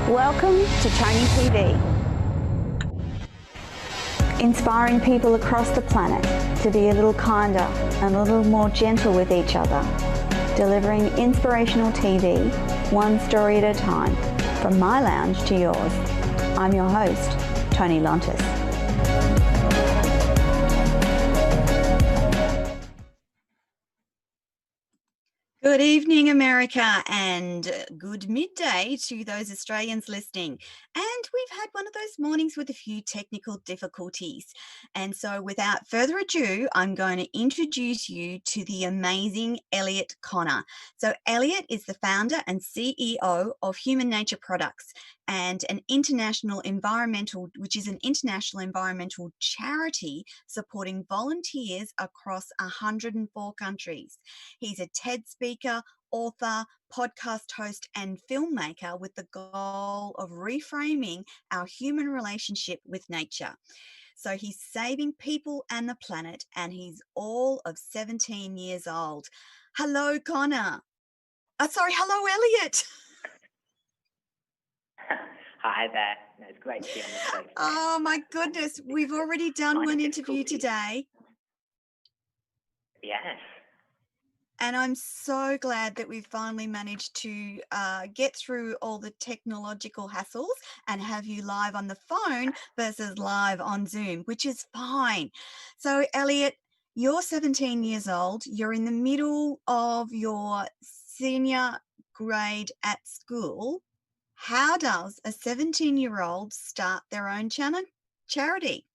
Welcome to Toni TV, inspiring people across the planet to be a little kinder and a little more gentle with each other, delivering inspirational TV, one story at a time, from my lounge to yours. I'm your host, Toni Lontis. Good evening, America, and good midday to those Australians listening. And we've had one of those mornings with a few technical difficulties. And so without further ado, I'm going to introduce you to the amazing Elliot Connor. So Elliot is the founder and CEO of Human Nature Products, and an international environmental charity supporting volunteers across 104 countries. He's a TED speaker, author, podcast host, and filmmaker with the goal of reframing our human relationship with nature. So he's saving people and the planet, and he's all of 17 years old. Hello, Connor. Hello, Elliot. Hi there. No, it's great to be on the show today. Oh my goodness, we've already done one interview today. Yes. And I'm so glad that we've finally managed to get through all the technological hassles and have you live on the phone versus live on Zoom, which is fine. So Elliot, you're 17 years old. You're in the middle of your senior grade at school. How does a 17-year-old start their own charity?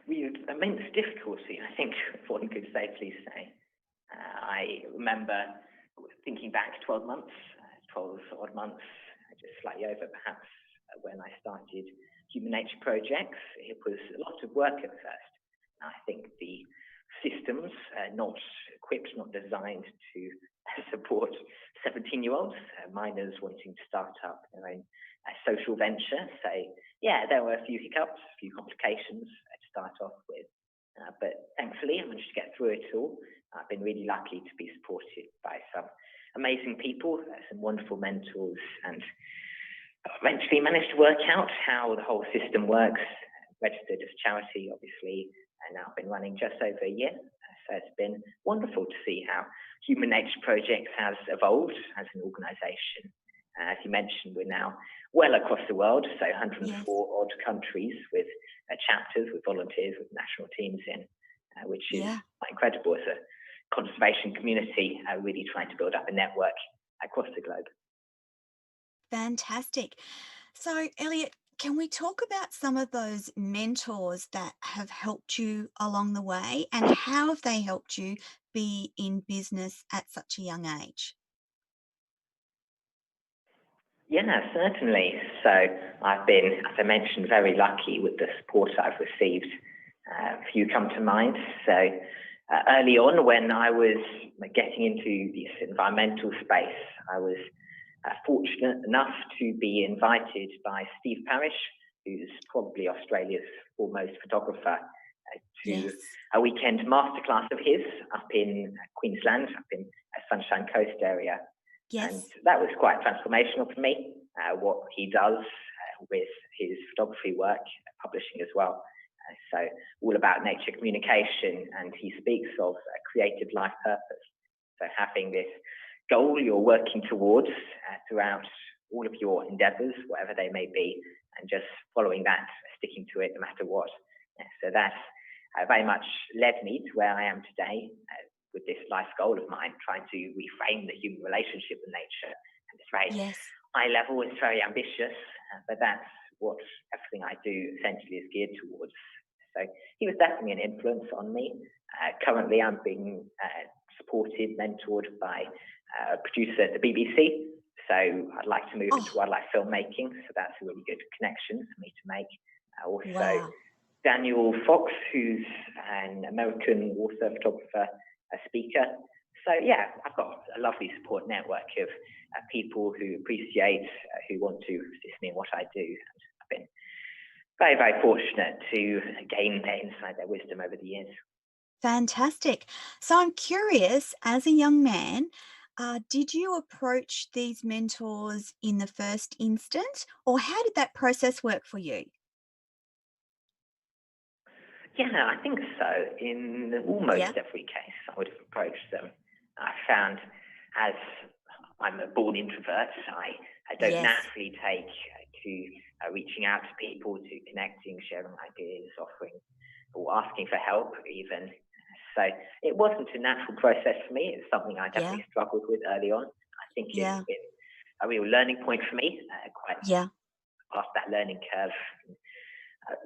With immense difficulty, I think one could safely say. I remember thinking back 12 odd months, just slightly over perhaps, when I started Human Nature Projects. It was a lot of work at first. I think the systems not equipped, not designed to support 17-year-olds, minors wanting to start up their own social venture. So yeah, there were a few hiccups, a few complications to start off with, but thankfully I managed to get through it all. I've been really lucky to be supported by some amazing people, some wonderful mentors, and eventually managed to work out how the whole system works. Registered as charity, obviously, and now been running just over a year. So it's been wonderful to see how Human Nature Projects has evolved as an organisation. As you mentioned, we're now well across the world, so 104 odd countries with chapters, with volunteers, with national teams in, which is quite incredible as a conservation community, really trying to build up a network across the globe. Fantastic. So, Elliot, can we talk about some of those mentors that have helped you along the way, and how have they helped you be in business at such a young age? Yeah, certainly. So I've been, as I mentioned, very lucky with the support I've received. A few come to mind. So early on, when I was getting into this environmental space, I was fortunate enough to be invited by Steve Parrish, who's probably Australia's foremost photographer, to a weekend masterclass of his up in Queensland, up in Sunshine Coast area. And that was quite transformational for me, what he does with his photography work, publishing as well. So all about nature communication, and he speaks of a creative life purpose. So having this goal you're working towards throughout all of your endeavors, whatever they may be, and just following that, sticking to it no matter what. So that very much led me to where I am today with this life goal of mine, trying to reframe the human relationship with nature. And it's very high level, it's very ambitious, but that's what everything I do essentially is geared towards. So he was definitely an influence on me. Currently I'm being supported, mentored by a producer at the BBC. So I'd like to move into Oh, wildlife filmmaking. So that's a really good connection for me to make. Also, wow. Daniel Fox, who's an American author, photographer, a speaker. So yeah, I've got a lovely support network of people who appreciate, who want to assist me in what I do. And I've been very, very fortunate to gain their insight, their wisdom over the years. Fantastic. So I'm curious, as a young man, did you approach these mentors in the first instance, or how did that process work for you? Yeah, I think so. In almost Yeah. every case, I would have approached them. I found, as I'm a born introvert, I don't Yes. naturally take to reaching out to people, to connecting, sharing ideas, offering, or asking for help, even. So it wasn't a natural process for me. It's something I Yeah. definitely struggled with early on. I think it's Yeah. been a real learning point for me, quite Yeah. past that learning curve,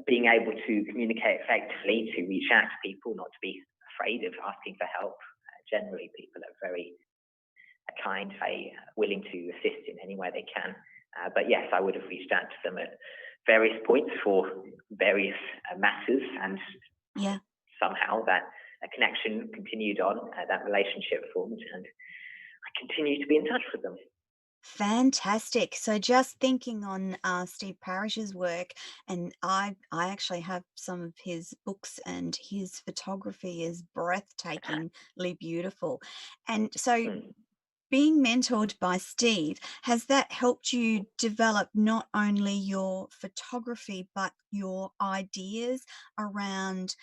being able to communicate effectively, to reach out to people, not to be afraid of asking for help. Generally, people are very kind, very willing to assist in any way they can. But yes, I would have reached out to them at various points for various matters, and Yeah. somehow that connection continued on, that relationship formed, and I continue to be in touch with them. Fantastic. So just thinking on Steve Parrish's work, and I actually have some of his books, and his photography is breathtakingly beautiful. And so Hmm. being mentored by Steve, has that helped you develop not only your photography, but your ideas around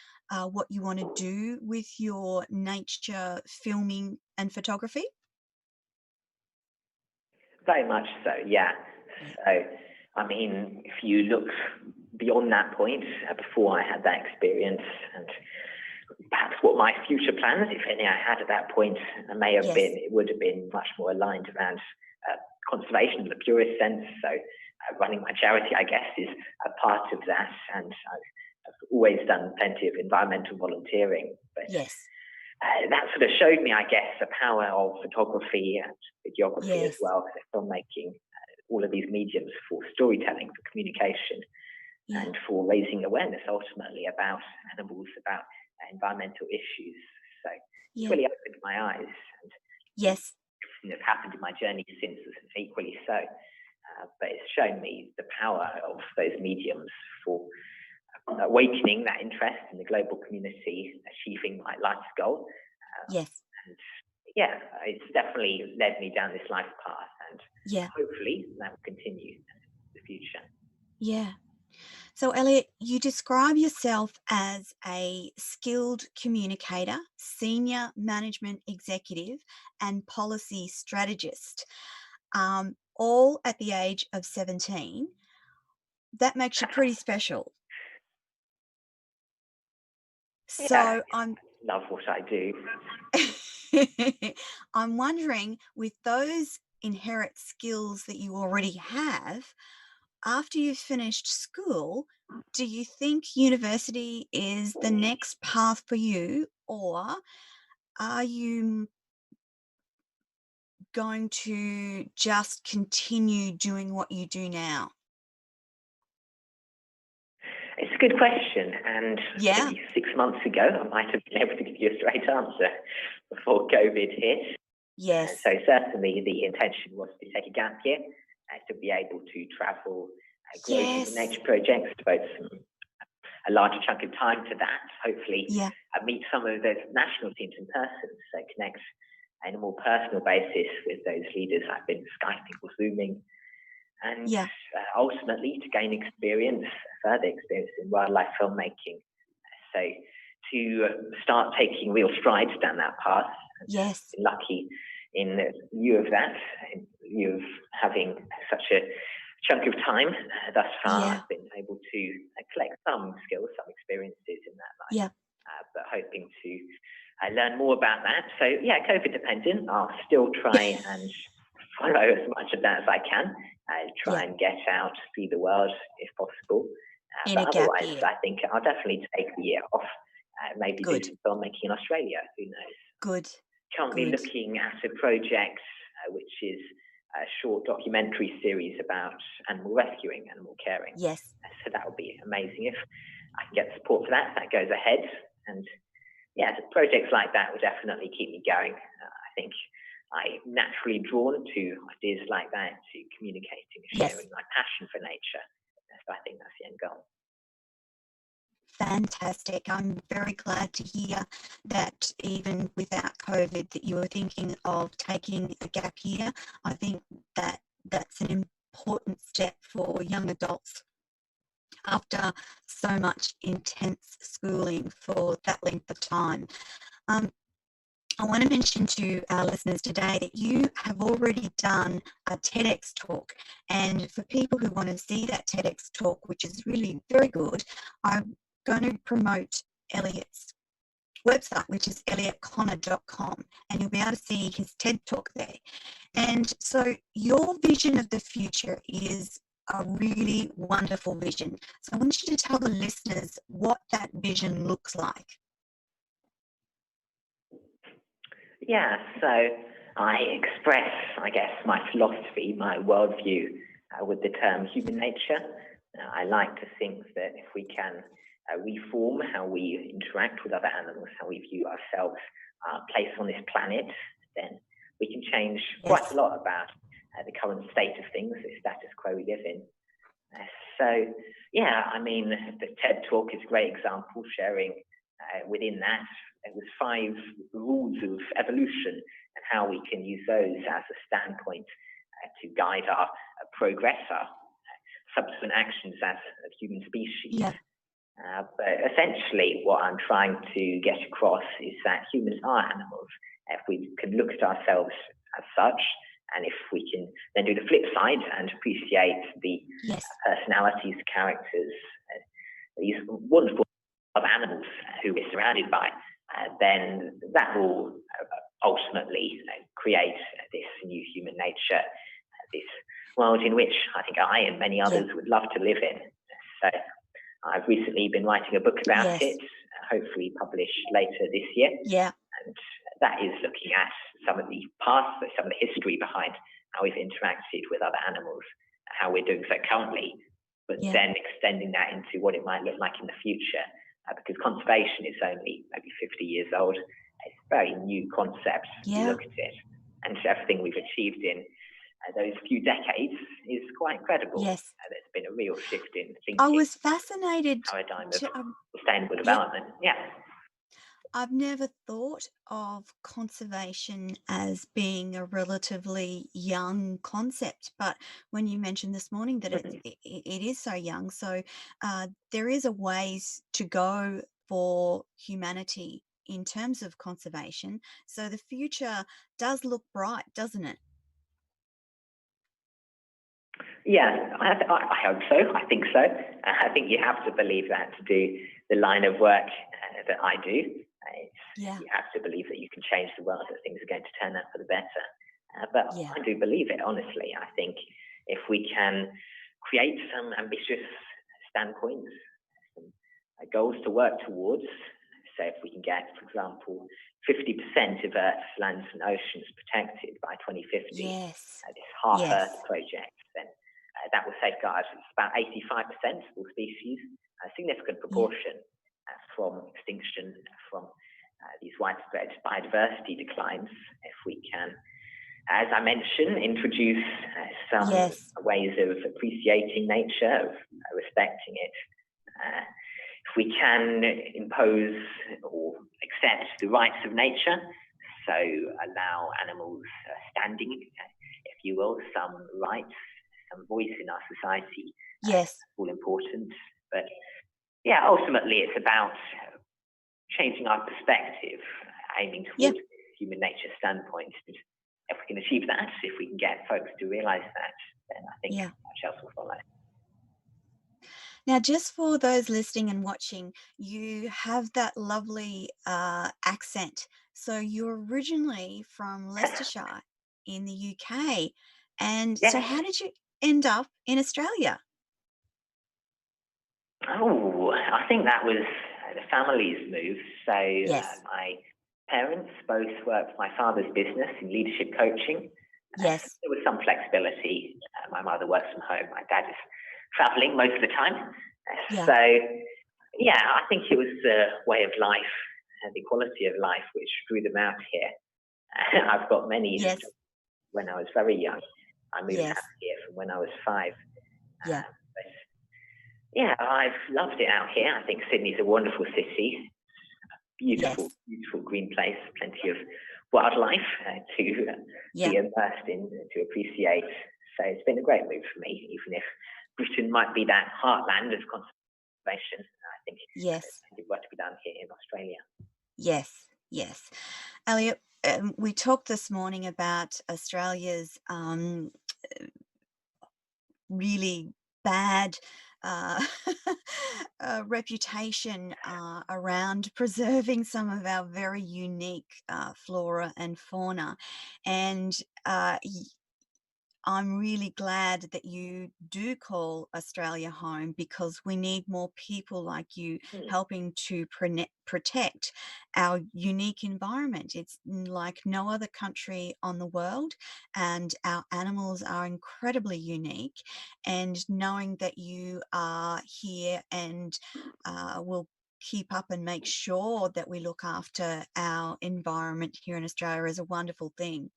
what you want to do with your nature filming and photography? Very much so, yeah. Yeah. So, I mean, if you look beyond that point, before I had that experience, and perhaps what my future plans, if any, I had at that point, may have been, Yes. it would have been much more aligned around conservation in the purest sense. So, running my charity, I guess, is a part of that, and I've always done plenty of environmental volunteering. But Yes. that sort of showed me, I guess, the power of photography and videography as Yes. well, filmmaking, all of these mediums for storytelling, for communication, Yeah. and for raising awareness ultimately about animals, about environmental issues. So it's Yeah. really opened my eyes, and Yes. everything that's happened in my journey since is equally so. But it's shown me the power of those mediums for awakening that interest in the global community, achieving my life's goal. Yes. And yeah, it's definitely led me down this life path, and Yeah. hopefully that will continue in the future. Yeah. So, Elliot, you describe yourself as a skilled communicator, senior management executive, and policy strategist, all at the age of 17. That makes you pretty special. Yeah, So, love what I do. I'm wondering, with those inherent skills that you already have, after you've finished school, do you think university is the next path for you, or are you going to just continue doing what you do now? It's a good question, and Yeah. maybe 6 months ago I might have been able to give you a straight answer before COVID hit. Yes. So certainly the intention was to take a gap year, to be able to travel, grow some Yes. nature projects, devote a larger chunk of time to that. Hopefully, Yeah. meet some of those national teams in person, so connect on a more personal basis with those leaders I've been Skyping or Zooming, and Yeah. ultimately to gain experience, further experience in wildlife filmmaking. So to start taking real strides down that path, and Yes. been lucky in view of that, in view of having such a chunk of time thus far, Yeah. I've been able to collect some skills, some experiences in that life, Yeah. but hoping to learn more about that. So yeah, COVID dependent, I'll still try and follow as much of that as I can. Try Yeah. and get out, see the world if possible. In But a gap otherwise, year. I think I'll definitely take the year off. Maybe do Good. some filmmaking in Australia. Who knows? Good. Currently Good. looking at a project which is a short documentary series about animal rescuing, animal caring. Yes. So that would be amazing if I can get support for that. That goes ahead, and yeah, projects like that will definitely keep me going. I think I'm naturally drawn to ideas like that, to communicating, Yes. sharing my passion for nature. So I think that's the end goal. Fantastic. I'm very glad to hear that even without COVID that you were thinking of taking a gap year. I think that that's an important step for young adults after so much intense schooling for that length of time. Um, I want to mention to our listeners today that you have already done a TEDx talk. And for people who want to see that TEDx talk, which is really very good, I'm going to promote Elliot's website, which is elliottconnor.com, and you'll be able to see his TED talk there. And so your vision of the future is a really wonderful vision. So I want you to tell the listeners what that vision looks like. Yeah, so I express, I guess, my philosophy, my worldview with the term human nature. I like to think that if we can reform how we interact with other animals, how we view ourselves, our place on this planet, then we can change quite a lot about the current state of things, the status quo we live in. So, yeah, I mean, the TED Talk is a great example, sharing within that. It was 5 rules of evolution and how we can use those as a standpoint to guide our progress, our subsequent actions as a human species. Yeah. But essentially, what I'm trying to get across is that humans are animals. If we can look at ourselves as such, and if we can then do the flip side and appreciate the personalities, characters, these wonderful animals who we're surrounded by, then that will ultimately create this new human nature, this world in which I think I and many others would love to live in. So I've recently been writing a book about it, hopefully published later this year. Yeah. And that is looking at some of the past, some of the history behind how we've interacted with other animals, how we're doing so currently, but then extending that into what it might look like in the future. Because conservation is only maybe 50 years old. It's a very new concept if you look at it. And everything we've achieved in those few decades is quite incredible. Yes. There's been a real shift in thinking. I was fascinated paradigm of sustainable development. I've never thought of conservation as being a relatively young concept, but when you mentioned this morning that it is so young, so there is a ways to go for humanity in terms of conservation. So the future does look bright, doesn't it? Yeah, I hope so. I think so. I think you have to believe that to do the line of work that I do. You have to believe that you can change the world, that things are going to turn out for the better. But I do believe it, honestly. I think if we can create some ambitious standpoints, some goals to work towards, so if we can get, for example, 50% of Earth's lands and oceans protected by 2050, this Half Earth project, then that will safeguard about 85% of all species, a significant proportion from extinction, from these widespread biodiversity declines. If we can, as I mentioned, introduce some ways of appreciating nature, of respecting it. If we can impose or accept the rights of nature, so allow animals standing, if you will, some rights, some voice in our society. All important. But yeah, ultimately it's about changing our perspective, aiming towards human nature standpoint. If we can achieve that, if we can get folks to realize that, then I think much else will follow. Now, just for those listening and watching, you have that lovely accent. So you're originally from Leicestershire in the UK. And so how did you end up in Australia? Oh, I think that was the family's move. So my parents both worked for my father's business in leadership coaching. Yes. There was some flexibility. My mother works from home. My dad is traveling most of the time. Yeah. So, yeah, I think it was the way of life and the quality of life which drew them out here. I've got many Yes. when I was very young. I moved Yes. out here from when I was 5. Yeah. But yeah, I've loved it out here. I think Sydney's a wonderful city, beautiful, Yes. beautiful green place, plenty of wildlife to Yeah. be immersed in, to appreciate. So it's been a great move for me, even if Britain might be that heartland of conservation. I think there's Yes. plenty of work to be done here in Australia. Yes. Yes. Elliot, we talked this morning about Australia's really bad uh, reputation around preserving some of our very unique flora and fauna. And I'm really glad that you do call Australia home, because we need more people like you Hmm. helping to protect our unique environment. It's like no other country on the world, and our animals are incredibly unique. And knowing that you are here and will keep up and make sure that we look after our environment here in Australia is a wonderful thing.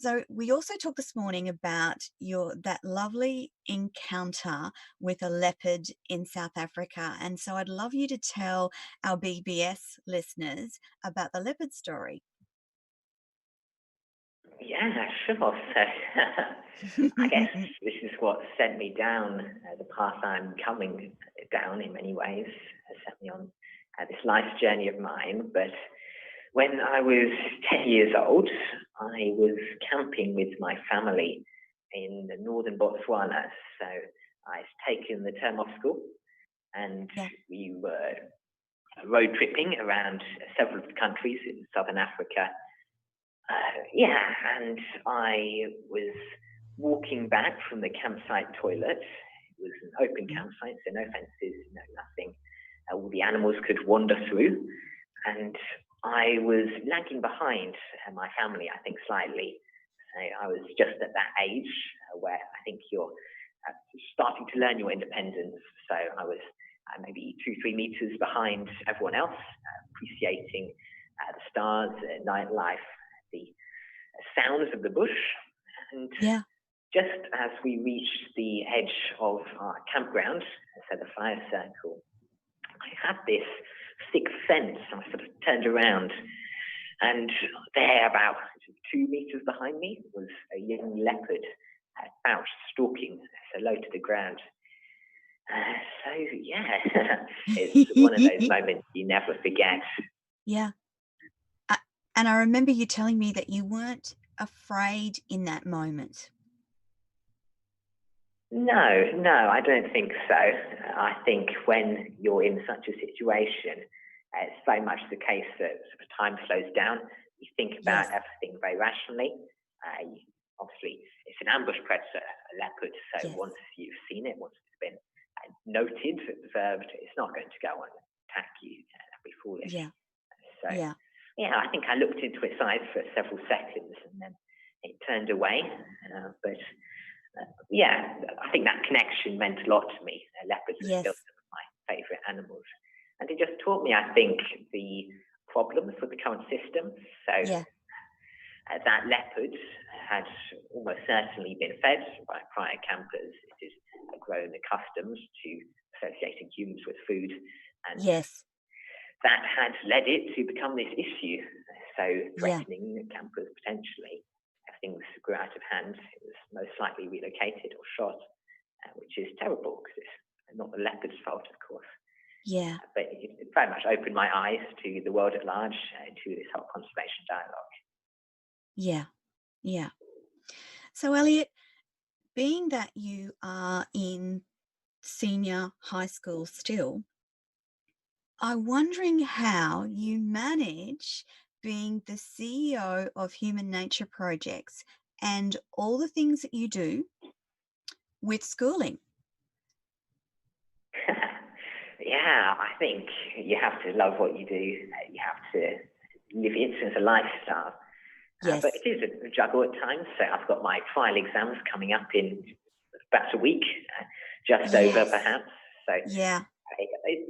So we also talked this morning about that lovely encounter with a leopard in South Africa. And so I'd love you to tell our BBS listeners about the leopard story. Yeah, sure. So I guess this is what sent me down the path I'm coming down in many ways, sent me on this life journey of mine. But when I was 10 years old, I was camping with my family in northern Botswana. So I'd taken the term off school and Yeah. we were road tripping around several of the countries in southern Africa. Yeah, and I was walking back from the campsite toilet. It was an open Mm. campsite, so no fences, no nothing. All the animals could wander through, and I was lagging behind my family, I think, slightly. So I was just at that age where I think you're starting to learn your independence. So I was maybe 2, 3 meters behind everyone else, appreciating the stars, nightlife, the sounds of the bush. And Yeah. just as we reached the edge of our campground, so the fire circle, I had this thick sense. I sort of turned around, and there, about 2 meters behind me, was a young leopard, crouched, stalking, so low to the ground. So yeah, it's one of those moments you never forget. Yeah. Uh, and I remember you telling me that you weren't afraid in that moment. No, no, I don't think so. I think when you're in such a situation, it's very much the case that sort of time slows down. You think about Yes. everything very rationally. Obviously, it's an ambush predator, a leopard. So Yes. once you've seen it, once it's been noted, observed, it's not going to go and attack you. That'd be foolish. Yeah. So, Yeah. yeah, I think I looked into its eyes for several seconds and then it turned away. But yeah, I think that connection meant a lot to me. Leopards are still Yes. some of my favourite animals. And it just taught me, I think, the problems with the current system. So Yeah. that leopard had almost certainly been fed by prior campers. It has grown accustomed to associating humans with food, and Yes. that had led it to become this issue, so Yeah. threatening campers potentially. If things grew out of hand, it was most likely relocated or shot, which is terrible because it's not the leopard's fault, of course. Yeah. But it very much opened my eyes to the world at large, to this whole conservation dialogue. Yeah. Yeah. So, Elliot, being that you are in senior high school still, I'm wondering how you manage being the CEO of Human Nature Projects and all the things that you do with schooling. Yeah, I think you have to love what you do. You have to live it as a lifestyle. But Yes. it is a juggle at times. So I've got my final exams coming up in about a week, just over Yes. perhaps. So Yeah.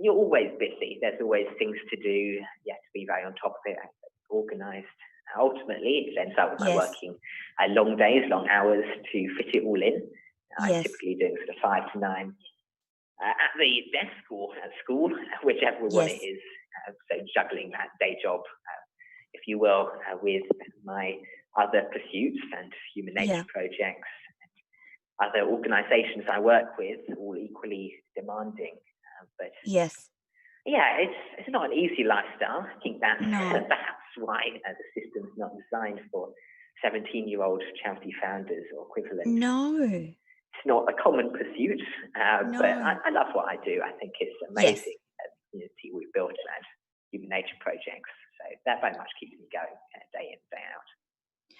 you're always busy. There's always things to do. You have to be very on top of it, organised. Ultimately, it ends up with my Yes. working long days, long hours to fit it all in. I'm Yes. typically doing sort of 5 to 9 at the desk or at school, whichever one it Yes. is. So juggling that day job, if you will, with my other pursuits and human nature Yeah. projects, other organisations I work with, all equally demanding. But Yes. yeah, it's not an easy lifestyle. I think that's No. perhaps why the system's not designed for 17-year-old charity founders or equivalent. No. It's not a common pursuit, but No. I love what I do. I think it's Yes. amazing the community we've built around human nature projects. So that very much keeps me going day in, day out.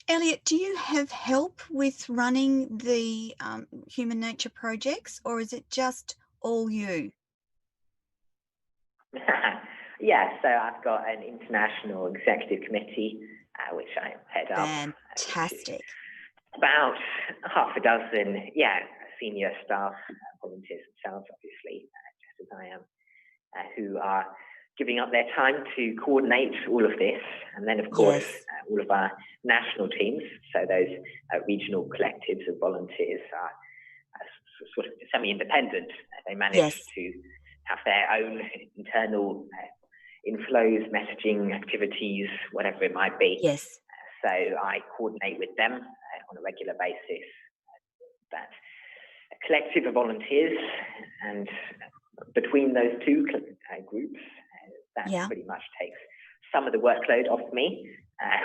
Elliot, do you have help with running the human nature projects, or is it just all you? Yeah, so I've got an international executive committee, which I head up, which is Fantastic. about half a dozen, yeah, senior staff, volunteers themselves, obviously, just as I am, who are giving up their time to coordinate all of this. And then, of course, Yes. all of our national teams, so those regional collectives of volunteers are sort of semi-independent. They manage Yes. to have their own internal inflows, messaging activities, whatever it might be. Yes. So I coordinate with them on a regular basis. That collective of volunteers, and between those two groups, that Yeah. pretty much takes some of the workload off me,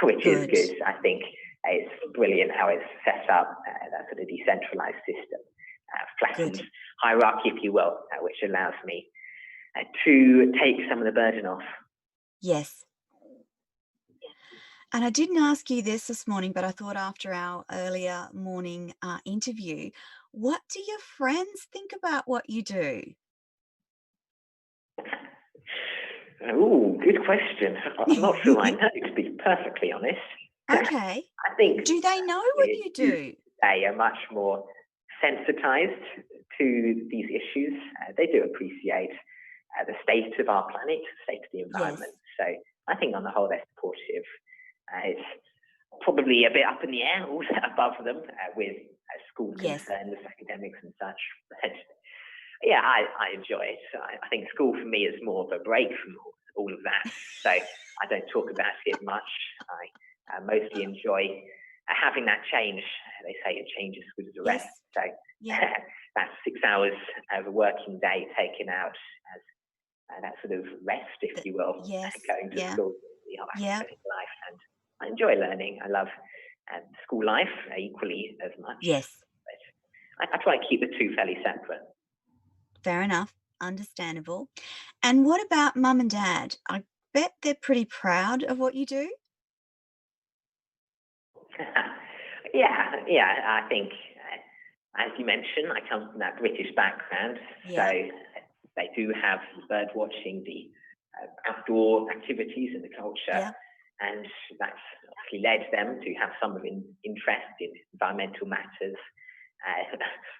which is Good. good. I think it's brilliant how it's set up, that sort of decentralized system, flattened Good. hierarchy, if you will, which allows me to take some of the burden off. Yes. And I didn't ask you this morning, but I thought after our earlier morning interview, what do your friends think about what you do? Oh, good question. I'm not sure I know, to be perfectly honest. Okay. I think Do they know what you youth do? today are much more sensitized to these issues. They do appreciate the state of our planet, the state of the Yes. environment. So I think on the whole they're supportive. It's probably a bit up in the air, also above them with school Yes. concerns, academics and such. But yeah, I enjoy it. I think school for me is more of a break from all of that. So I don't talk about it much. I mostly enjoy having that change. They say a change is as good as a rest. Yes. So Yeah. that's 6 hours of a working day taken out as that sort of rest, if you will, Yes. going to Yeah. school, Yeah. academic life. And I enjoy learning. I love school life equally as much. Yes. But I try and keep the two fairly separate. Fair enough. Understandable. And what about mum and dad? I bet they're pretty proud of what you do. Yeah. I think, as you mentioned, I come from that British background, so Yeah. they do have bird watching, the outdoor activities and the culture, Yeah. and that's obviously led them to have some of an interest in environmental matters.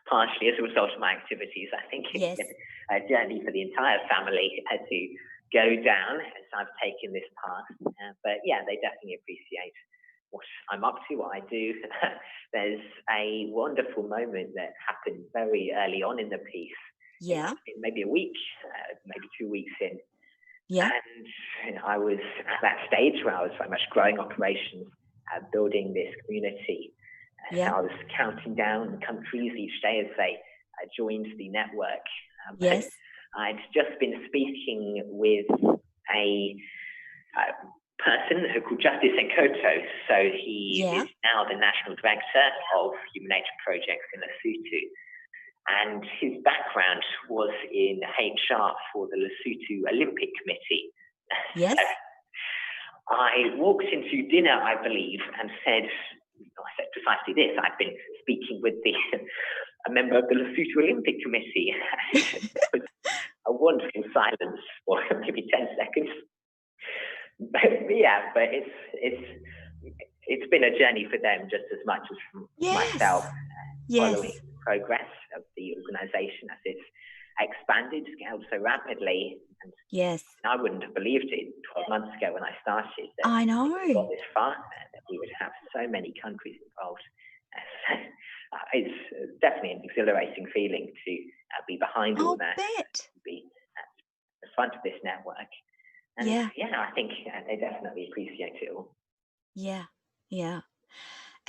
Partially as a result of my activities, I think it's Yes. been a journey for the entire family to go down as I've taken this path. But yeah, they definitely appreciate what I'm up to, what I do. There's a wonderful moment that happened very early on in the piece. It might Yeah. have been maybe a week, maybe 2 weeks in, Yeah. and I was at that stage where I was very much growing operations, building this community. So Yeah. I was counting down the countries each day as they joined the network. But Yes. I'd just been speaking with a person who called Justice Enkoto. So he Yeah. is now the national director of Human Nature Projects in Lesotho. And his background was in HR for the Lesotho Olympic Committee. So Yes. I walked into dinner, I believe, and said precisely this. I've been speaking with a member of the Lesotho Olympic Committee. There was a wonderful silence for maybe 10 seconds. But it's it's been a journey for them just as much as for myself, Yes. following Yes. the progress of the organization as it's expanded, scaled so rapidly. And Yes. I wouldn't have believed it 12 months ago when I started that I it would have know. got this far, that we would have so many countries involved. It's definitely an exhilarating feeling to be behind all I'll that, bet. be at the front of this network. And Yeah. yeah, I think they definitely appreciate it all. Yeah. Yeah.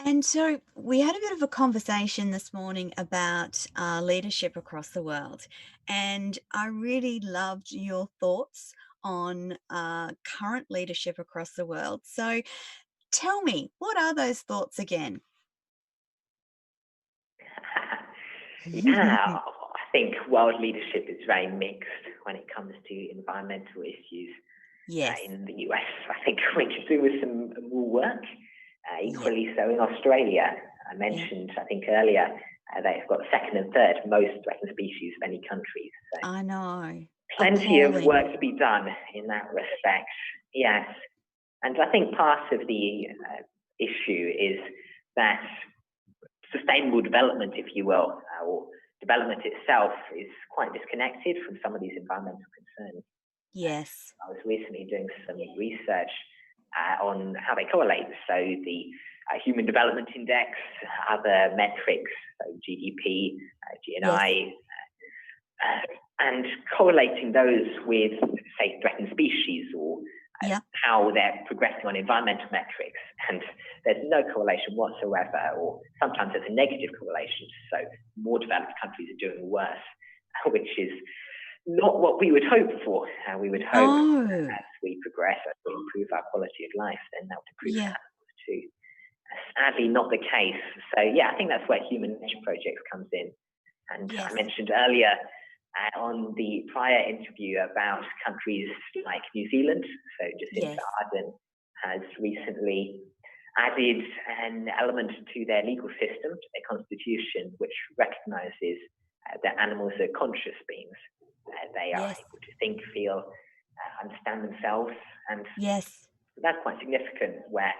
And so we had a bit of a conversation this morning about leadership across the world. And I really loved your thoughts on current leadership across the world. So tell me, what are those thoughts again? Yeah, I think world leadership is very mixed when it comes to environmental issues. Yes. In the US, I think we could do with some more work. Yeah. Equally so in Australia. I Yeah. mentioned, I think earlier, they've got second and third most threatened species of any country. So I know. plenty of Appalling. work to be done in that respect. Yes, and I think part of the issue is that sustainable development, if you will, or development itself, is quite disconnected from some of these environmental concerns. Yes. I was recently doing some research on how they correlate. So the Human Development Index, other metrics, so GDP, Yes. GNI, and correlating those with, say, threatened species or Yeah. how they're progressing on environmental metrics. And there's no correlation whatsoever, or sometimes there's a negative correlation. So more developed countries are doing worse, which is not what we would hope for. We would hope No. as we progress, as we improve our quality of life, then that would improve Yeah. animals too. Sadly, not the case. So yeah, I think that's where Human Nature Projects comes in. And I Yes. mentioned earlier on the prior interview about countries like New Zealand. So Jacinda Yes. Ardern has recently added an element to their legal system, to their constitution, which recognizes that animals are conscious beings. They are Yes. able to think, feel, understand themselves, and Yes. that's quite significant where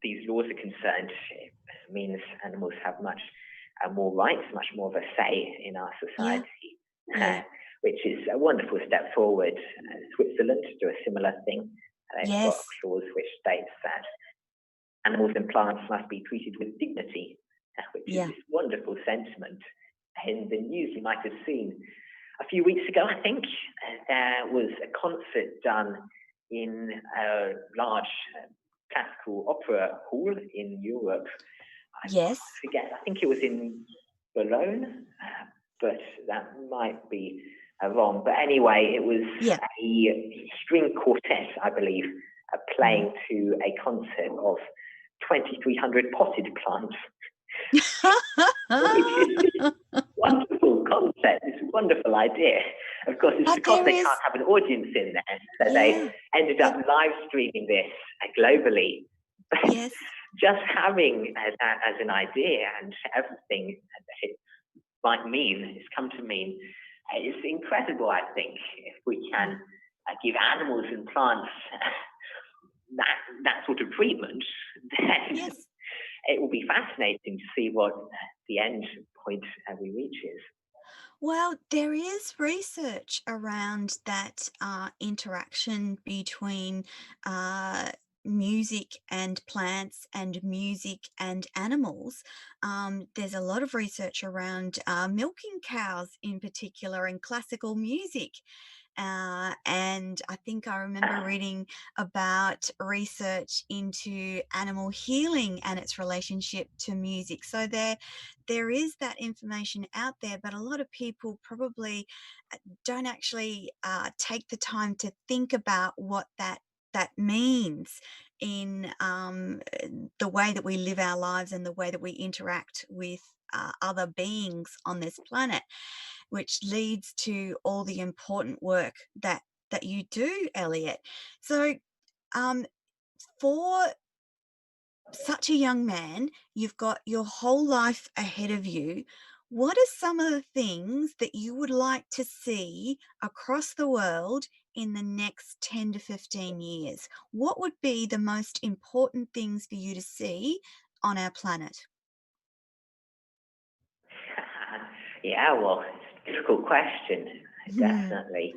these laws are concerned. It means animals have much more rights, much more of a say in our Yeah. society, Yeah. which is a wonderful step forward. Switzerland do a similar thing. They've got Yes. clause which states that animals and plants must be treated with dignity, which is Yeah. this wonderful sentiment. In the news, you might have seen a few weeks ago, I think, there was a concert done in a large classical opera hall in Europe. I Yes. forget, I think it was in Bologna, but that might be wrong. But anyway, it was Yeah. a string quartet, I believe, playing to a concert of 2,300 potted plants, which is this wonderful concept, this wonderful idea. Of course, it's But because there they is, can't have an audience in there, so they yeah. ended up Yep. live streaming this globally. But Yes. just having that as an idea and everything that it might mean, it's come to mean, is incredible, I think, if we can give animals and plants that sort of treatment, then Yes. it will be fascinating to see what the end point we reach is. Well, there is research around that interaction between uh, music and plants and music and animals. There's a lot of research around milking cows in particular and classical music. And I think I remember reading about research into animal healing and its relationship to music. So there is that information out there, but a lot of people probably don't actually take the time to think about what that means in the way that we live our lives and the way that we interact with other beings on this planet, which leads to all the important work that you do, Elliot. So, um, for such a young man, you've got your whole life ahead of you. What are some of the things that you would like to see across the world in the next 10 to 15 years? What would be the most important things for you to see on our planet? Yeah, well, it's a difficult question. Hmm. Definitely.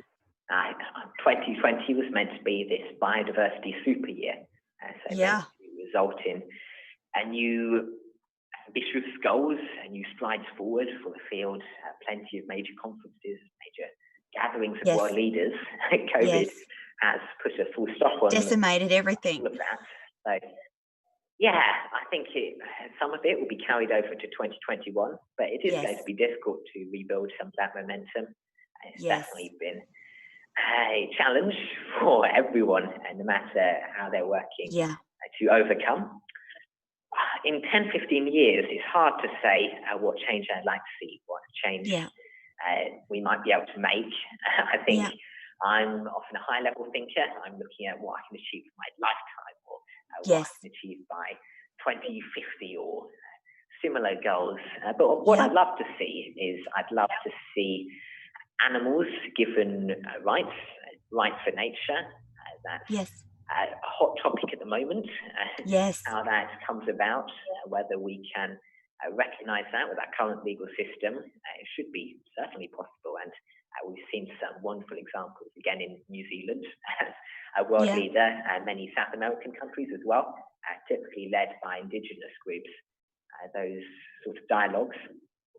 Uh, 2020 was meant to be this biodiversity super year, so meant Yeah. to result in a new ambitious goals and new strides forward for the field, plenty of major conferences, major gatherings of world Yes. leaders. COVID Yes. has put a full stop on Decimated all everything. of that. So yeah, I think some of it will be carried over to 2021, but it is going to Yes. be difficult to rebuild some of that momentum. It's Yes. definitely been a challenge for everyone, and no matter how they're working Yeah. to overcome. In 10, 15 years, it's hard to say what change I'd like to see, what change Yeah. we might be able to make. I think Yeah. I'm often a high level thinker. I'm looking at what I can achieve in my lifetime, or what I Yes. can achieve by 2050, or similar goals. But what Yeah. I'd love to see is I'd love to see animals given rights for nature. That's Yes. a hot topic at the moment. Yes. How that comes about, whether we can recognise that with our current legal system, it should be certainly possible. And we've seen some wonderful examples again in New Zealand as a world Yeah. leader, and many South American countries as well, typically led by indigenous groups. Those sort of dialogues,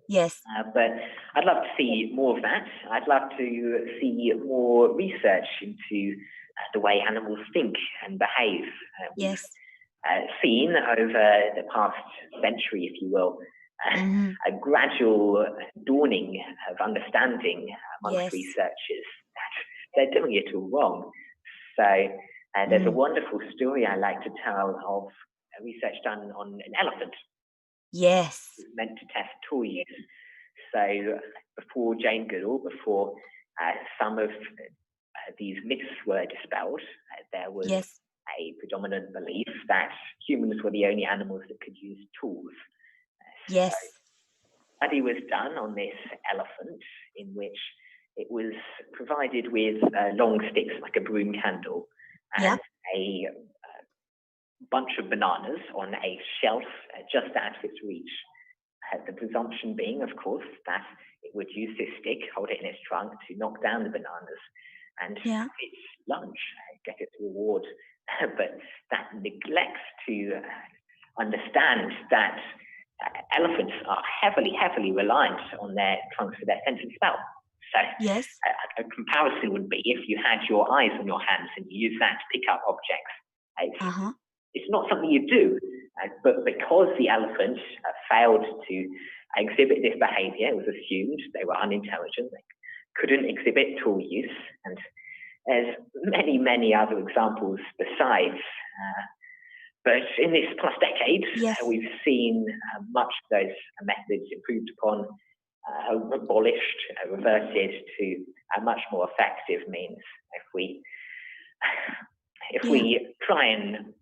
Yes. but I'd love to see more of that. I'd love to see more research into the way animals think and behave. We've Yes. seen over the past century, if you will, Mhm. a gradual dawning of understanding amongst Yes. researchers that they're doing it all wrong. So there's a Mm. wonderful story I like to tell of research done on an elephant Yes. meant to test tool use. So before Jane Goodall, before some of these myths were dispelled, there was Yes. a predominant belief that humans were the only animals that could use tools. So Yes. a study was done on this elephant in which it was provided with long sticks like a broom candle Yeah. and a bunch of bananas on a shelf just out of its reach. The presumption being, of course, that it would use this stick, hold it in its trunk to knock down the bananas and Yeah. have its lunch, get its reward. But that neglects to understand that elephants are heavily, heavily reliant on their trunks for their sense of smell. So Yes. a comparison would be if you had your eyes on your hands and you use that to pick up objects. Uh-huh. It's not something you do, but because the elephant failed to exhibit this behavior, it was assumed they were unintelligent, they couldn't exhibit tool use, and there's many, many other examples besides. But in this past decade, Yes. we've seen much of those methods improved upon, abolished, reverted to a much more effective means. If we if Yeah. we try and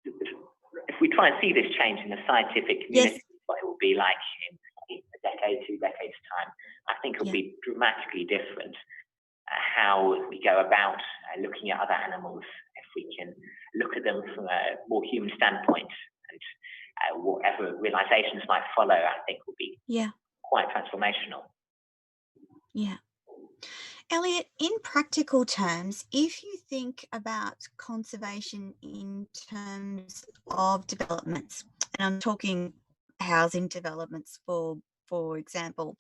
if we try and see this change in the scientific Yes. community, what it will be like in a decade, 2 decades time, I think it will Yeah. be dramatically different how we go about looking at other animals if we can look at them from a more human standpoint, and whatever realizations might follow, I think will be Yeah. quite transformational. Yeah. Elliot, in practical terms, if you think about conservation in terms of developments, and I'm talking housing developments for example,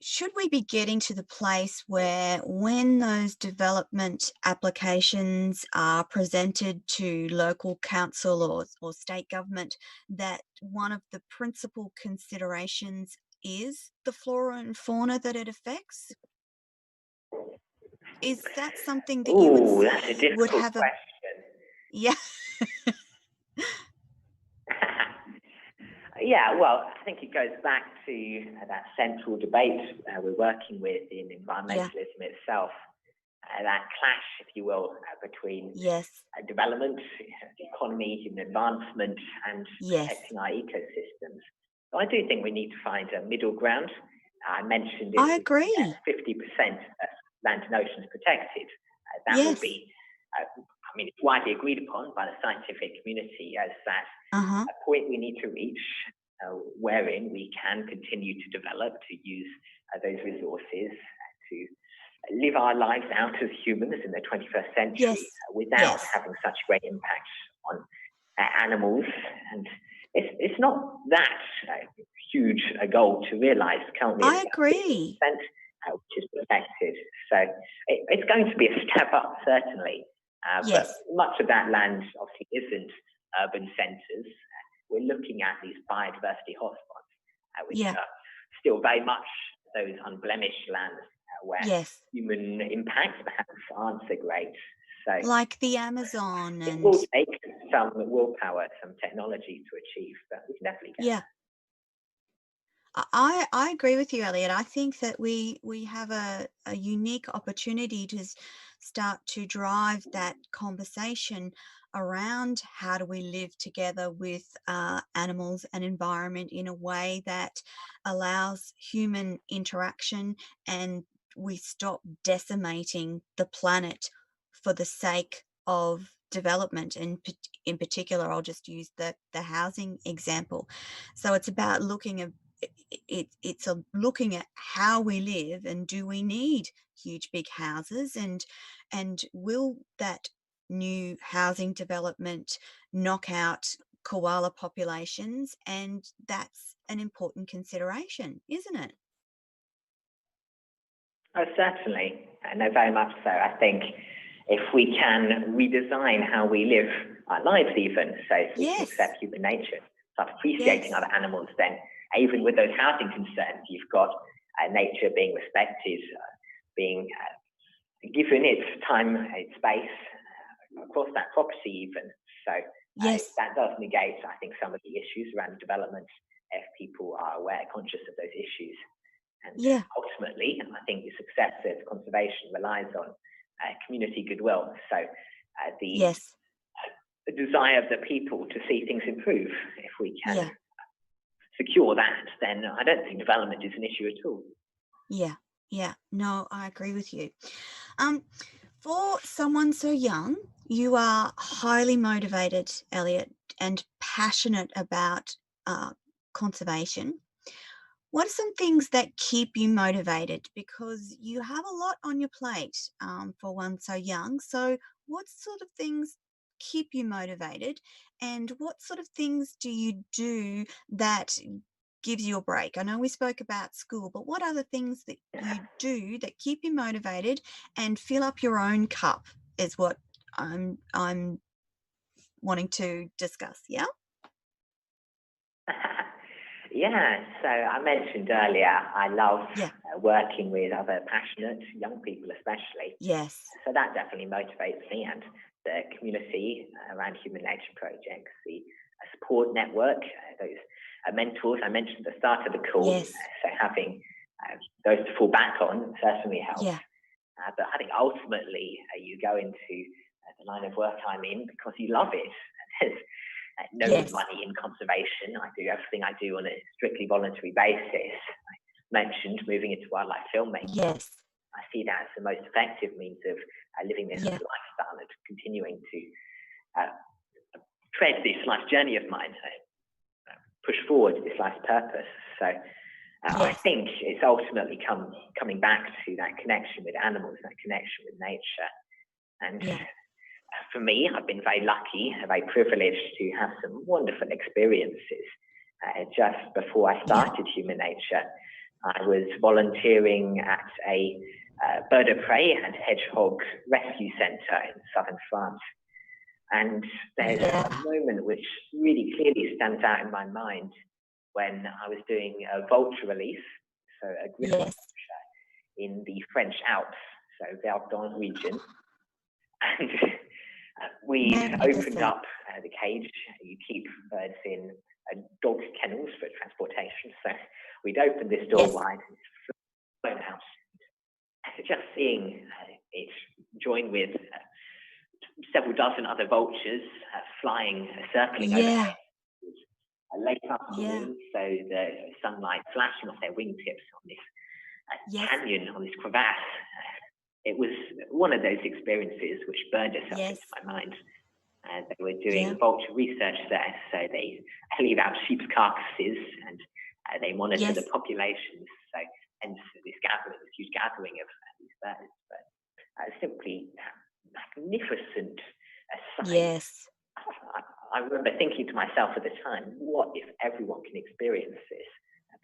should we be getting to the place where when those development applications are presented to local council or state government, that one of the principal considerations is the flora and fauna that it affects? Is that something that you would Ooh, that's a see would difficult have a question. yeah, Yeah, well, I think it goes back to that central debate we're working with in yeah, environmentalism itself, that clash, if you will, between yes, development, economy, human advancement, and yes. protecting our ecosystems. So I do think we need to find a middle ground. I mentioned it I was agree. 50%. land and oceans protected. That will Yes. be, I mean, it's widely agreed upon by the scientific community as that Uh-huh. a point we need to reach wherein we can continue to develop, to use those resources to live our lives out as humans in the 21st century Yes. without Yes. having such great impact on animals. And it's not that huge a goal to realize. Currently, I it's about agree. 50%, which is protected. So it's going to be a step up, certainly. But Yes. much of that land obviously isn't urban centres. We're looking at these biodiversity hotspots, which Yeah. are still very much those unblemished lands where Yes. human impacts perhaps aren't so great. So Like the Amazon it and will take some willpower, some technology to achieve, but we can definitely get yeah. I agree with you, Elliot. I think that we have a unique opportunity to start to drive that conversation around how do we live together with animals and environment in a way that allows human interaction, and we stop decimating the planet for the sake of development. And in particular, I'll just use the housing example. So it's about looking at it's a looking at how we live, and do we need huge big houses, and will that new housing development knock out koala populations? And that's an important consideration, isn't it? Oh, certainly. No, very much so. I think if we can redesign how we live our lives, even, so if we can Yes. accept human nature, start appreciating Yes. other animals, then even with those housing concerns, you've got nature being respected, being given its time, its space, across that property, even. So Yes. that does negate, I think, some of the issues around development if people are aware, conscious of those issues. And Yeah. ultimately, I think the success of conservation relies on community goodwill. So Yes. the desire of the people to see things improve. If we can Yeah. secure that, then I don't think development is an issue at all. Yeah. Yeah. No, I agree with you. Um, for someone so young, you are highly motivated, Elliot, and passionate about conservation. What are some things that keep you motivated? Because you have a lot on your plate for one so young. So, what sort of things keep you motivated? And what sort of things do you do that gives you a break? I know we spoke about school, but what other things that you do that keep you motivated and fill up your own cup is what I'm wanting to discuss. Yeah. Yeah, so I mentioned earlier, I love Yeah. working with other passionate young people, especially. Yes. So that definitely motivates me, and the community around human nature projects, the support network, those mentors I mentioned at the start of the call. Yes. So having those to fall back on certainly helps. Yeah. But I think ultimately you go into the line of work I'm in because you love it. There's no Yes. money in conservation. I do everything I do on a strictly voluntary basis. I mentioned moving into wildlife filmmaking. Yes. I see that as the most effective means of living this Yeah. lifestyle and continuing to uh, tread this life journey of mine, push forward this life's purpose. So I Yes. think it's ultimately coming back to that connection with animals, that connection with nature. And Yeah. for me, I've been very lucky, very privileged to have some wonderful experiences. Just before I Yeah. started Human Nature, I was volunteering at a bird of prey and hedgehog rescue centre in southern France. And there's a Yeah. moment which really clearly stands out in my mind when I was doing a vulture release, so a griffon Yes. in the French Alps, so Verdun region. And we opened Magnificent. up the cage. You keep birds in dog kennels for transportation. So we'd opened this door Yes. wide, flown out. Just seeing it join with several dozen other vultures flying, circling Yeah. overhead. It was a late Yeah. afternoon, so the sunlight flashing off their wingtips on this Yes. canyon, on this crevasse. it was one of those experiences which burned itself Yes. into my mind. They were doing Yeah. vulture research there, so they leave out sheep's carcasses and they monitor Yes. the populations. So hence this huge gathering of these birds. But simply magnificent sight. Yes. I remember thinking to myself at the time, what if everyone can experience this?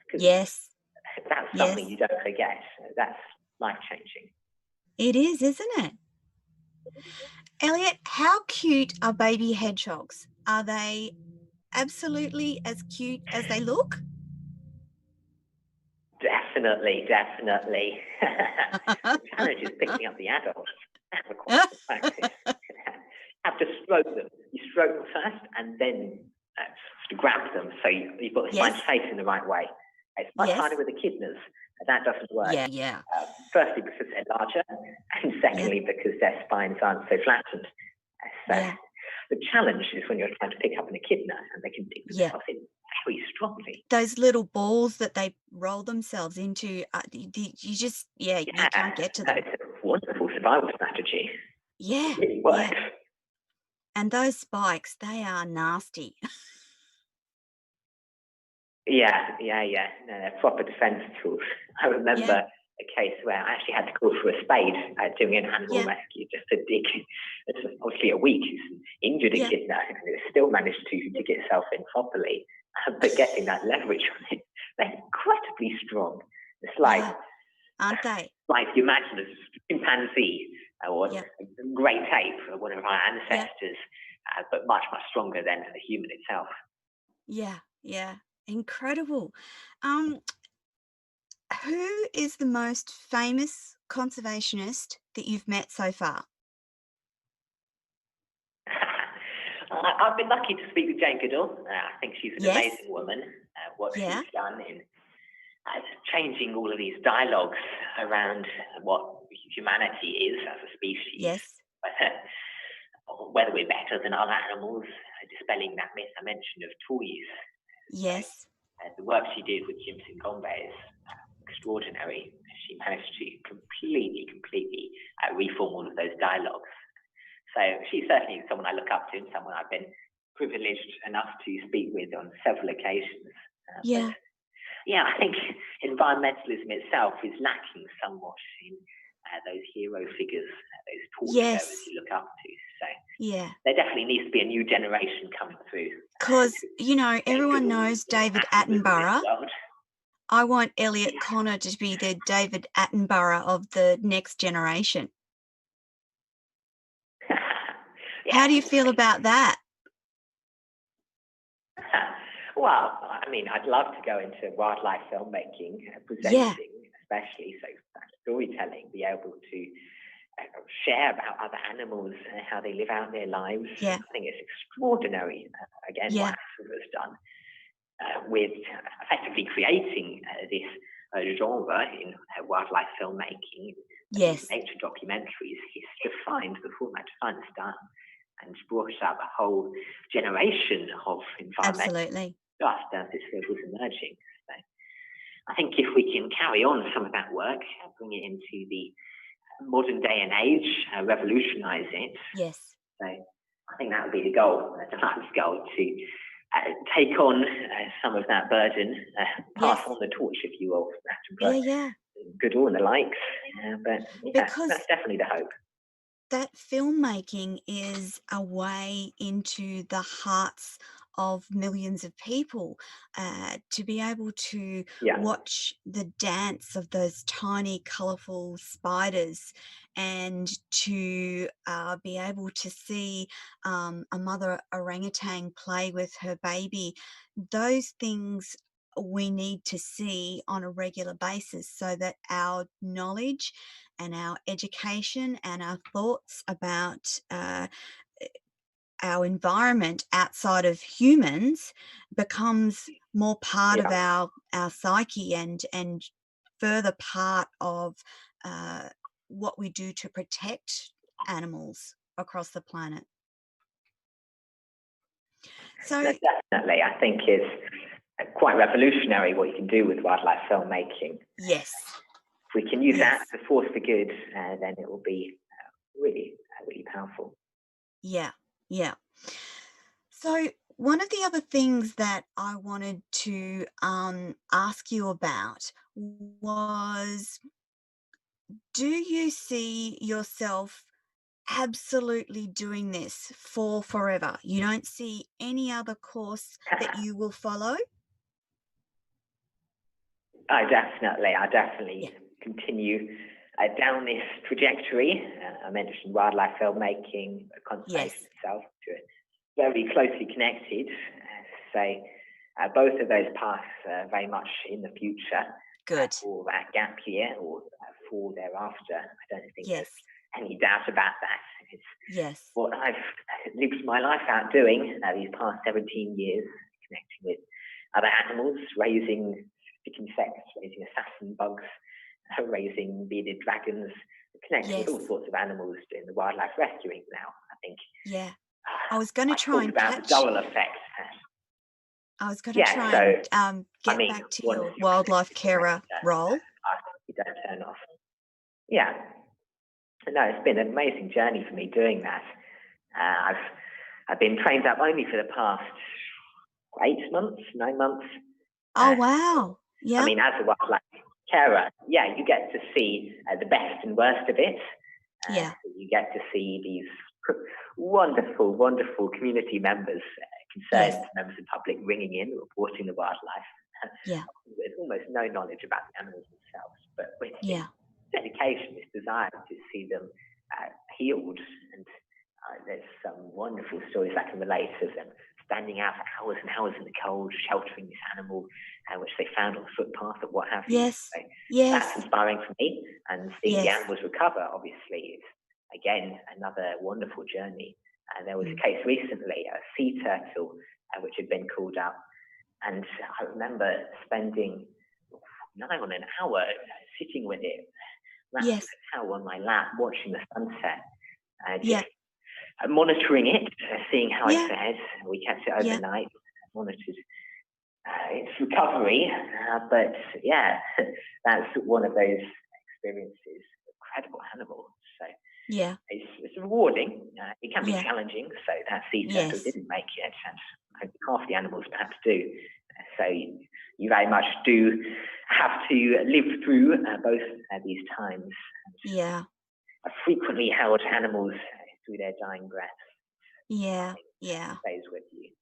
Because Yes. that's Yes. something you don't forget. That's life-changing. It is, isn't it? Elliot, how cute are baby hedgehogs? Are they absolutely as cute as they look? Definitely. The challenge is picking up the adults. That requires some practice. Have to stroke them. You stroke them first and then grab them. So you've got to find Yes. face in the right way. It's much Yes. harder with echidnas. That doesn't work. Yeah. Firstly, because they're larger, and secondly, because their spines aren't so flattened. So Yeah. the challenge is when you're trying to pick up an echidna and they can dig Yeah. themselves in very strongly. Those little balls that they roll themselves into, you just, you can't get to them. It's a wonderful survival strategy. Yeah. It really works. Yeah. And those spikes, they are nasty. Yeah. No, they're proper defense tools. I remember a case where I actually had to call for a spade doing an animal rescue just to dig. It's obviously a week. It's an injured echidna, and it still managed to dig itself in properly. But getting that leverage on it, they're incredibly strong. It's like, aren't they? Like you imagine a chimpanzee or Yeah. a great ape, one of our ancestors, but much stronger than a human itself. Yeah. Incredible. Who is the most famous conservationist that you've met so far? I've been lucky to speak with Jane Goodall. I think she's an Yes. amazing woman. What Yeah. she's done in changing all of these dialogues around what humanity is as a species. Yes. Whether we're better than other animals, dispelling that myth I mentioned of toys. Yes. The work she did with Jimson Gombe is extraordinary. She managed to completely reform all of those dialogues. So she's certainly someone I look up to and someone I've been privileged enough to speak with on several occasions. Yeah. I think environmentalism itself is lacking somewhat in those hero figures, those torchbearers you look up to. So there definitely needs to be a new generation coming through. Because, everyone knows David Attenborough. I want Elliot Connor to be the David Attenborough of the next generation. How do you feel about that? Well, I mean, I'd love to go into wildlife filmmaking, presenting, especially so storytelling, be able to share about other animals and how they live out their lives. Yeah. I think it's extraordinary, again, what Africa has done with effectively creating this genre in wildlife filmmaking. Yes. Nature documentaries. He's defined the format, defined the style, and brought up a whole generation of environmental Absolutely. just as this field was emerging. So I think if we can carry on some of that work, bring it into the modern day and age, revolutionize it. Yes. So I think that would be the goal, the last goal, to take on some of that burden, pass on the torch, if you will, Goodall and the likes. But because that's definitely the hope. That filmmaking is a way into the hearts of millions of people, to be able to watch the dance of those tiny colourful spiders, and to be able to see a mother orangutan play with her baby. Those things we need to see on a regular basis so that our knowledge and our education and our thoughts about our environment outside of humans becomes more part of our psyche and further part of what we do to protect animals across the planet. So definitely, I think it's quite revolutionary what you can do with wildlife filmmaking. Yes. if we can use that Yes. as a force for good, then it will be really, really powerful. Yeah. Yeah. So, one of the other things that I wanted to ask you about was, do you see yourself absolutely doing this for forever? You don't see any other course that you will follow? I definitely Yeah. continue down this trajectory. I mentioned wildlife filmmaking, conservation Yes. itself, to it very closely connected. So both of those paths are very much in the future Good. for that gap year or for thereafter. I don't think there's Yes. any doubt about that. It's Yes. what I've lived my life out doing these past 17 years, connecting with other animals, raising stick insects, raising assassin bugs, raising bearded dragons, connecting with all Yes. sorts of animals doing the wildlife rescuing now. I think Yeah. I was going to I try talked and about the catch Durrell Effect. I was going to Yeah, try so and I get mean, back to once your you're wildlife connected with carer nature, role. you don't turn off. Yeah, no, it's been an amazing journey for me doing that. I've been trained up only for the past 8 months, 9 months. Oh, So, wow. I Yeah. mean, as a wildlife carer, yeah, you get to see the best and worst of it. Yeah. So you get to see these wonderful, wonderful community members, Yes. concerned members of the public ringing in, reporting the wildlife. Yeah. With almost no knowledge about the animals themselves, but with this Yeah. dedication, this desire to see them healed. And there's some wonderful stories I can relate to them standing out for hours and hours in the cold, sheltering this animal, which they found on the footpath or what have you. Yes. So that's Yes. inspiring for me. And seeing the Yes. animals recover, obviously, is again another wonderful journey. And there was Mm. a case recently, a sea turtle, which had been called up. And I remember spending nigh on an hour sitting with it, wrapped in Yes. a towel on my lap, watching the sunset, just Yeah. monitoring it, seeing how it Yeah. fared. We kept it Yeah. overnight, monitored its recovery. But yeah, that's one of those experiences. Incredible animal. So Yeah. it's rewarding. It can be Yeah. challenging. So that sea turtle Yes. didn't make it, and I think half the animals perhaps do. So you very much do have to live through both these times. Yeah. I've frequently held animals through their dying breath. Yeah. Something that Yeah. stays with you.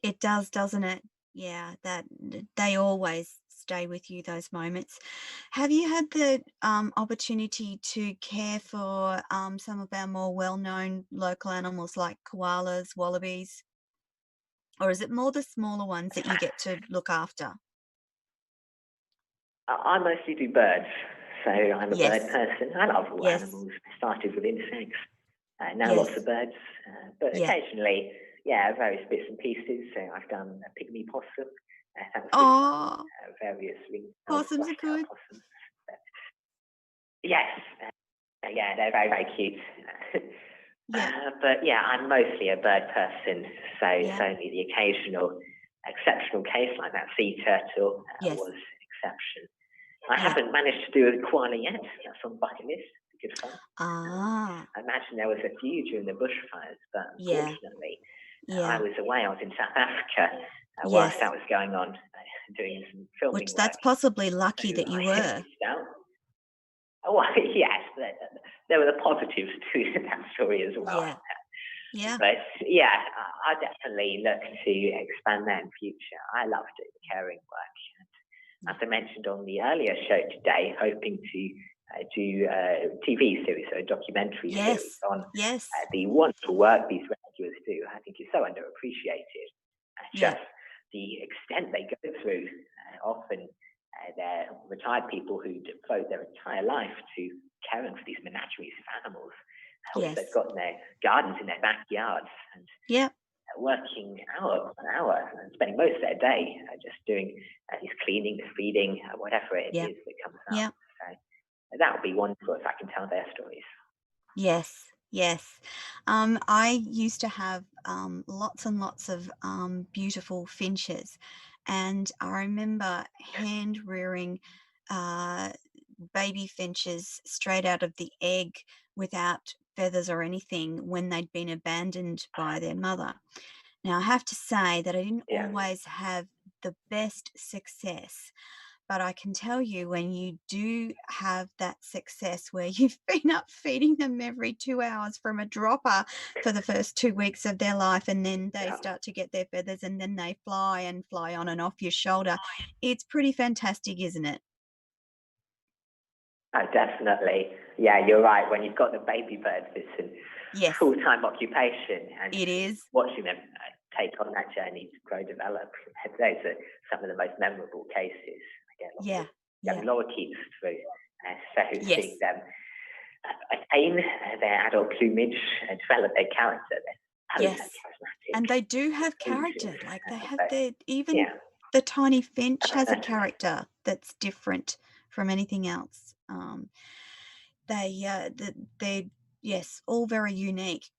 It does, doesn't it? Yeah, they always stay with you, those moments. Have you had the opportunity to care for some of our more well-known local animals like koalas, wallabies, or is it more the smaller ones that you get to look after? I mostly do birds, so I'm a bird Yes, person. I love all yes, animals. I started with insects, now lots of yes, birds, but yeah. occasionally, yeah, various bits and pieces. So I've done a pygmy possum, thanks to Oh, various ring-tailed, possums are brush-tailed good. possums. But yes, yeah, they're very, very cute. Yeah, But yeah, I'm mostly a bird person, so it's yeah, only the occasional exceptional case like that sea turtle yes, was an exception. I yeah. haven't managed to do a koala yet. That's on the bucket list. Good fun. Ah, I imagine there was a few during the bushfires, but yeah, unfortunately, I yeah, was away. I was in South Africa whilst yes. that was going on, doing some filming Which work. that's possibly So lucky that you I were. missed out. Oh, well, yes, there were the positives to that story as well. Yeah, yeah, But yeah, I definitely look to expand that in future. I love doing the caring work. yeah. As I mentioned on the earlier show today, hoping to do a TV series, so a documentary series Yes, on yes, the wonderful work these rescuers do. I think it's so underappreciated. yeah, Just the extent they go through. Often they're retired people who devote their entire life to caring for these menageries of animals, which they've yes, got in their gardens, in their backyards, and yep, working hour on hour and spending most of their day just doing this cleaning, this feeding, whatever it yep, is that comes up. yep, So that would be wonderful if I can tell their stories. yes, yes. I used to have lots and lots of beautiful finches, and I remember hand rearing uh, baby finches straight out of the egg without feathers or anything when they'd been abandoned by their mother. Now, I have to say that I didn't Yeah. always have the best success, but I can tell you when you do have that success where you've been up feeding them every 2 hours from a dropper for the first 2 weeks of their life, and then they Yeah. start to get their feathers and then they fly on and off your shoulder. It's pretty fantastic, isn't it? Oh, definitely. Yeah, you're right. When you've got the baby birds, it's a Yes, full-time occupation, and it is. watching them take on that journey to grow, develop. Those are some of the most memorable cases. I get lots Yeah, of yeah, young lorikeets through. So yes, seeing them attain their adult plumage and develop their character, they're so yes. charismatic. And they do have character. Exclusive. Like they have But their, even yeah, the tiny finch has a character that's different from anything else. They're, yes, all very unique.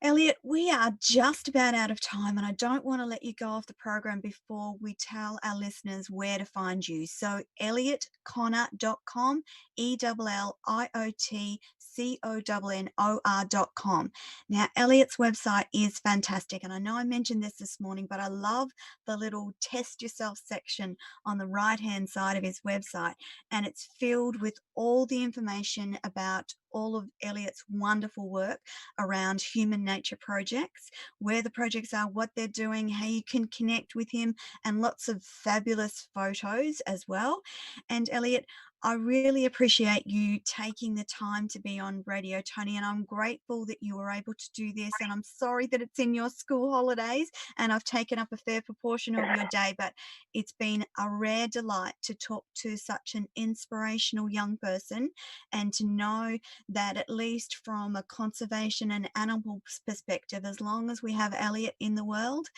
Elliot, we are just about out of time, and I don't want to let you go off the program before we tell our listeners where to find you. So, elliotconnor.com, ELLIOTCONNOR.com. Now, Elliot's website is fantastic, and I know I mentioned this morning, but I love the little test yourself section on the right-hand side of his website, and it's filled with all the information about all of Elliot's wonderful work around human nature projects, where the projects are, what they're doing, how you can connect with him, and lots of fabulous photos as well. And Elliot, I really appreciate you taking the time to be on Radio Toni, and I'm grateful that you were able to do this. And I'm sorry that it's in your school holidays and I've taken up a fair proportion of your day, but it's been a rare delight to talk to such an inspirational young person and to know that at least from a conservation and animal perspective, as long as we have Elliot in the world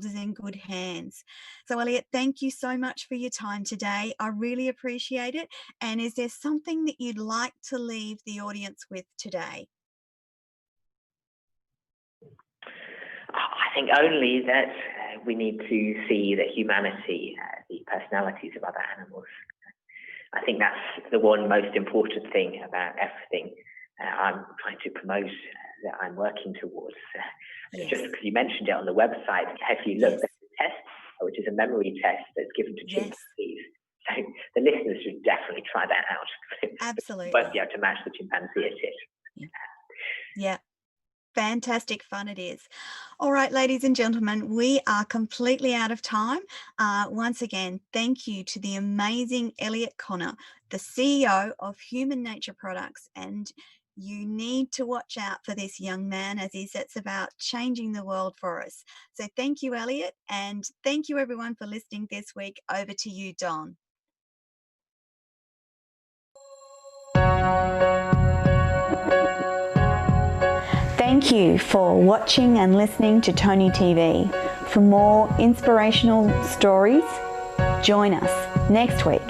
is in good hands. So Elliot, thank you so much for your time today. I really appreciate it. And is there something that you'd like to leave the audience with today? I think only that we need to see the humanity, the personalities of other animals. I think that's the one most important thing about everything I'm trying to promote, that I'm working towards. Yes. Just because you mentioned it on the website, if you look Yes. at the test, which is a memory test that's given to Yes. chimpanzees, so the listeners should definitely try that out. Absolutely. You won't be able to match the chimpanzee at it. Yeah. Fantastic fun it is. All right, ladies and gentlemen, we are completely out of time. Once again, thank you to the amazing Elliot Connor, the CEO of Human Nature Products. And you need to watch out for this young man as he sets about changing the world for us. So thank you, Elliot. And thank you, everyone, for listening this week. Over to you, Don. Thank you for watching and listening to Toni TV. For more inspirational stories, join us next week.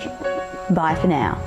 Bye for now.